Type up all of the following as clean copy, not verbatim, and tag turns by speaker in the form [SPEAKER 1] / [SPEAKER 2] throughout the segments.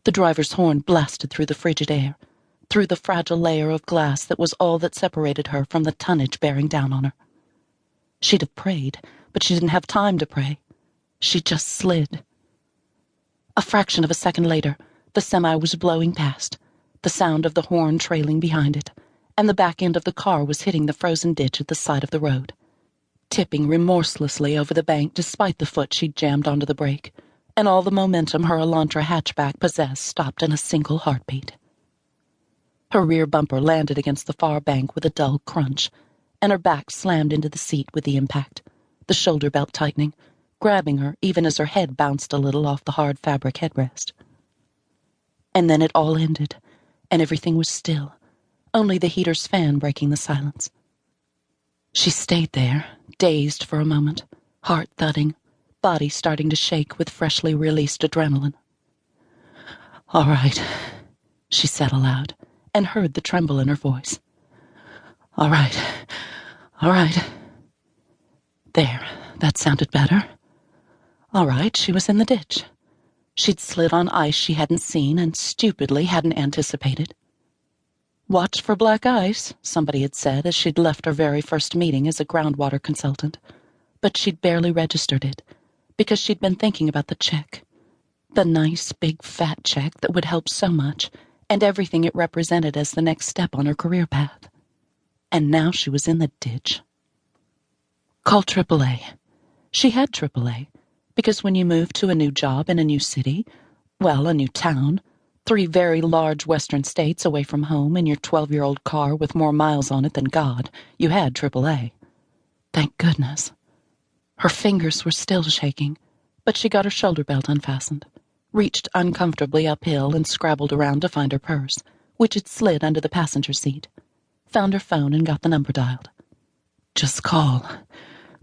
[SPEAKER 1] The driver's horn blasted through the frigid air, through the fragile layer of glass that was all that separated her from the tonnage bearing down on her. She'd have prayed, but she didn't have time to pray. She just slid. A fraction of a second later, the semi was blowing past, the sound of the horn trailing behind it, and the back end of the car was hitting the frozen ditch at the side of the road, tipping remorselessly over the bank despite the foot she'd jammed onto the brake, and all the momentum her Elantra hatchback possessed stopped in a single heartbeat. Her rear bumper landed against the far bank with a dull crunch, and her back slammed into the seat with the impact, the shoulder belt tightening, grabbing her even as her head bounced a little off the hard fabric headrest. And then it all ended, and everything was still, only the heater's fan breaking the silence. She stayed there, dazed for a moment, heart thudding, body starting to shake with freshly released adrenaline. "All right," she said aloud, and heard the tremble in her voice. All right. There, that sounded better. All right, she was in the ditch. She'd slid on ice she hadn't seen and stupidly hadn't anticipated. Watch for black ice, somebody had said as she'd left her very first meeting as a groundwater consultant, but she'd barely registered it because she'd been thinking about the check, the nice, big, fat check that would help so much and everything it represented as the next step on her career path. And now she was in the ditch. Call AAA. She had AAA, because when you move to a new job in a new city, well, a new town, 3 very large western states away from home in your 12-year-old car with more miles on it than God, you had AAA. Thank goodness. Her fingers were still shaking, but she got her shoulder belt unfastened, reached uncomfortably uphill and scrabbled around to find her purse, which had slid under the passenger seat, found her phone and got the number dialed. Just call.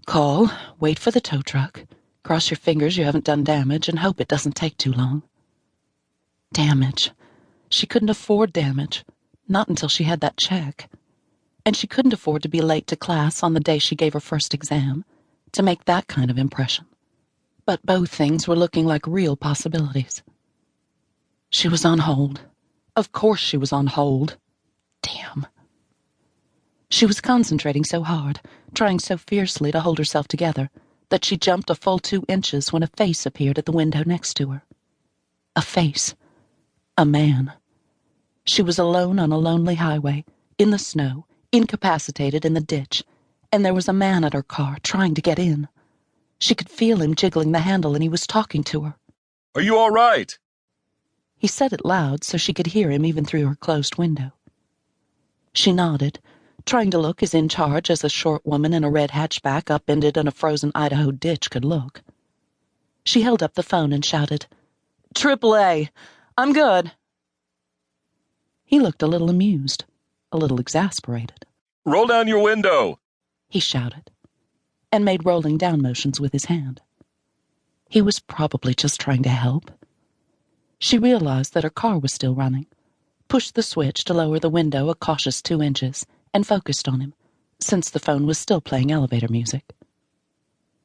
[SPEAKER 1] Call, wait for the tow truck, cross your fingers you haven't done damage, and hope it doesn't take too long. Damage. She couldn't afford damage, not until she had that check. And she couldn't afford to be late to class on the day she gave her first exam, to make that kind of impression. But both things were looking like real possibilities. She was on hold. Of course she was on hold. Damn. She was concentrating so hard, trying so fiercely to hold herself together, that she jumped a full 2 inches when a face appeared at the window next to her. A face. A man. She was alone on a lonely highway, in the snow, incapacitated in the ditch, and there was a man at her car trying to get in. She could feel him jiggling the handle, and he was talking to her.
[SPEAKER 2] "Are you all right?"
[SPEAKER 1] He said it loud so she could hear him even through her closed window. She nodded, trying to look as in charge as a short woman in a red hatchback upended in a frozen Idaho ditch could look. She held up the phone and shouted, "AAA, I'm good." He looked a little amused, a little exasperated.
[SPEAKER 2] "Roll down your window,"
[SPEAKER 1] he shouted, and made rolling down motions with his hand. He was probably just trying to help. She realized that her car was still running, pushed the switch to lower the window a cautious 2 inches, and focused on him, since the phone was still playing elevator music.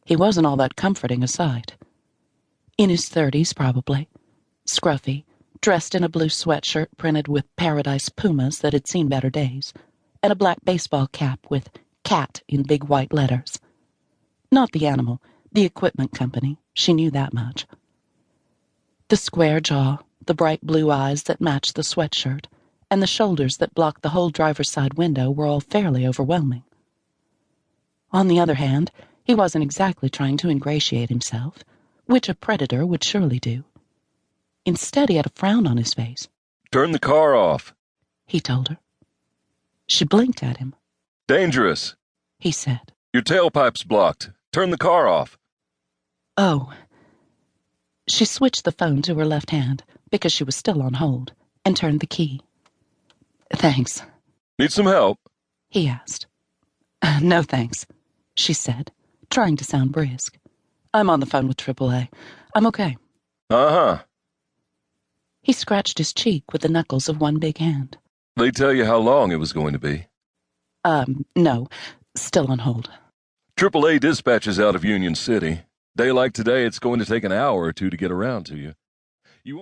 [SPEAKER 1] He wasn't all that comforting a sight. In his 30s, probably. Scruffy, dressed in a blue sweatshirt printed with Paradise Pumas that had seen better days, and a black baseball cap with CAT in big white letters. Not the animal, the equipment company, she knew that much. The square jaw, the bright blue eyes that matched the sweatshirt, and the shoulders that blocked the whole driver's side window were all fairly overwhelming. On the other hand, he wasn't exactly trying to ingratiate himself, which a predator would surely do. Instead, he had a frown on his face.
[SPEAKER 2] "Turn the car off,"
[SPEAKER 1] he told her. She blinked at him.
[SPEAKER 2] "Dangerous,"
[SPEAKER 1] he said.
[SPEAKER 2] "Your tailpipe's blocked. Turn the car off."
[SPEAKER 1] Oh. She switched the phone to her left hand, because she was still on hold, and turned the key. "Thanks."
[SPEAKER 2] "Need some help?"
[SPEAKER 1] he asked. "No, thanks," she said, trying to sound brisk. "I'm on the phone with AAA. I'm okay."
[SPEAKER 2] "Uh-huh."
[SPEAKER 1] He scratched his cheek with the knuckles of one big hand.
[SPEAKER 2] "They tell you how long it was going to be?"
[SPEAKER 1] No. Still on hold."
[SPEAKER 2] AAA dispatches out of Union City. Day like today, it's going to take an hour or two to get around to you."